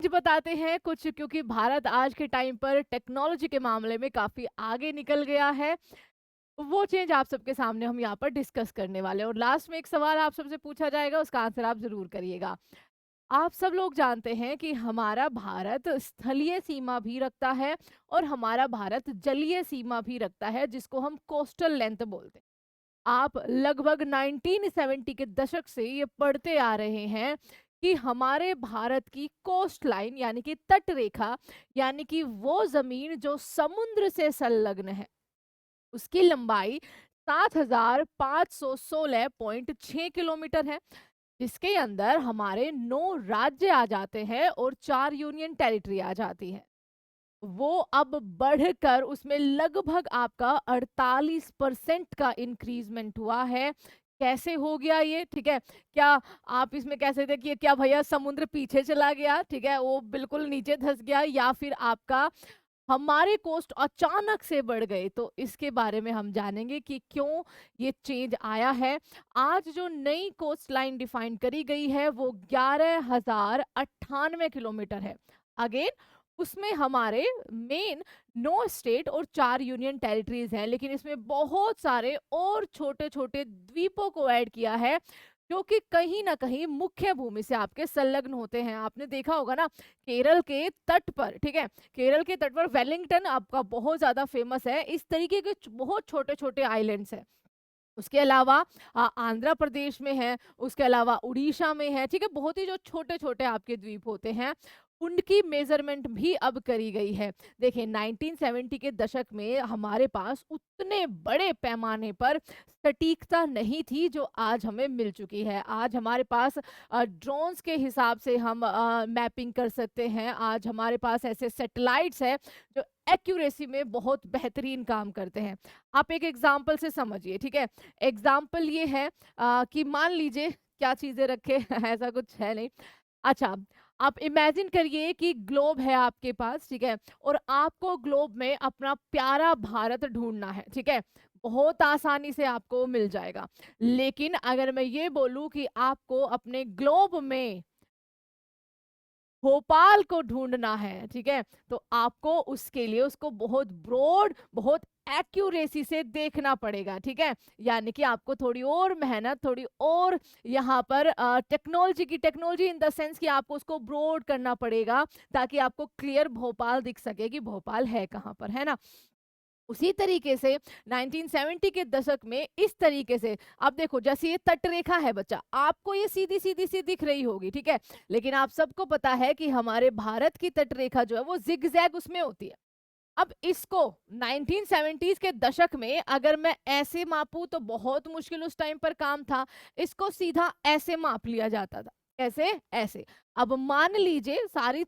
Change बताते हैं कुछ, क्योंकि भारत आज के टाइम पर टेक्नोलॉजी के मामले में काफ़ी आगे निकल गया है। वो चेंज आप सबके सामने हम यहाँ पर डिस्कस करने वाले हैं, और लास्ट में एक सवाल आप सबसे पूछा जाएगा, उसका आंसर आप ज़रूर करिएगा। आप सब लोग जानते हैं कि हमारा भारत स्थलीय सीमा भी रखता है और हमारा भारत जलीय सीमा भी रखता है, जिसको हम कोस्टल लेंथ बोलते हैं। आप लगभग 1970 के दशक से ये पढ़ते आ रहे हैं कि हमारे भारत की कोस्ट लाइन यानी कि तट रेखा, यानी कि वो जमीन जो समुद्र से संलग्न है, उसकी लंबाई 7516.6 किलोमीटर है, जिसके अंदर हमारे 9 राज्य आ जाते हैं और 4 यूनियन टेरिटरी आ जाती है। वो अब बढ़कर उसमें लगभग आपका 48% का इंक्रीजमेंट हुआ है। कैसे हो गया ये? ठीक है। क्या आप इसमें कह सकते हैं कि क्या भैया समुद्र पीछे चला गया, ठीक है, वो बिल्कुल नीचे धंस गया, या फिर आपका हमारे कोस्ट अचानक से बढ़ गए? तो इसके बारे में हम जानेंगे कि क्यों ये चेंज आया है। आज जो नई कोस्ट लाइन डिफाइन करी गई है वो 11,098 किलोमीटर है। अगेन, उसमें हमारे मेन 9 स्टेट और 4 यूनियन टेरिटरीज हैं, लेकिन इसमें बहुत सारे और छोटे छोटे द्वीपों को ऐड किया है, जो कि कहीं ना कहीं मुख्य भूमि से आपके संलग्न होते हैं। आपने देखा होगा ना, केरल के तट पर, ठीक है, केरल के तट पर वेलिंगटन आपका बहुत ज्यादा फेमस है। इस तरीके के बहुत छोटे छोटे आइलैंड्स हैं। उसके अलावा आंध्र प्रदेश में है, उसके अलावा उड़ीसा में है, ठीक है, बहुत ही जो छोटे छोटे आपके द्वीप होते हैं, उनकी मेजरमेंट भी अब करी गई है। देखिए 1970 के दशक में हमारे पास उतने बड़े पैमाने पर सटीकता नहीं थी जो आज हमें मिल चुकी है। आज हमारे पास ड्रोन्स के हिसाब से हम मैपिंग कर सकते हैं। आज हमारे पास ऐसे सैटेलाइट्स हैं जो एक्यूरेसी में बहुत बेहतरीन काम करते हैं। आप एक एग्जाम्पल से समझिए, ठीक है। एग्जाम्पल ये है कि मान लीजिए क्या चीजें रखे ऐसा कुछ है नहीं। अच्छा, आप इमेजिन करिए कि ग्लोब है आपके पास, ठीक है, और आपको ग्लोब में अपना प्यारा भारत ढूंढना है, ठीक है। बहुत आसानी से आपको मिल जाएगा। लेकिन अगर मैं ये बोलूं कि आपको अपने ग्लोब में भोपाल को ढूंढना है, ठीक है, तो आपको उसके लिए उसको बहुत ब्रॉड, बहुत एक्यूरेसी से देखना पड़ेगा, ठीक है। यानी कि आपको थोड़ी और मेहनत, थोड़ी और यहाँ पर टेक्नोलॉजी इन द सेंस कि आपको उसको ब्रॉड करना पड़ेगा, ताकि आपको क्लियर भोपाल दिख सके कि भोपाल है कहाँ पर, है ना। उसी तरीके से 1970 के दशक में इस तरीके से, अब देखो जैसे ये तट रेखा है बच्चा, आपको ये सीधी सीधी सी दिख रही होगी, ठीक है, लेकिन आप सबको पता है कि हमारे भारत की तट रेखा जो है वो जिगजैग उसमें होती है। अब इसको 1970s के दशक में अगर मैं ऐसे मापूं तो बहुत मुश्किल उस टाइम पर काम था। इसको सीधा ऐसे माप लिया जाता था। कैसे? ऐसे। अब मान लीजिए सारी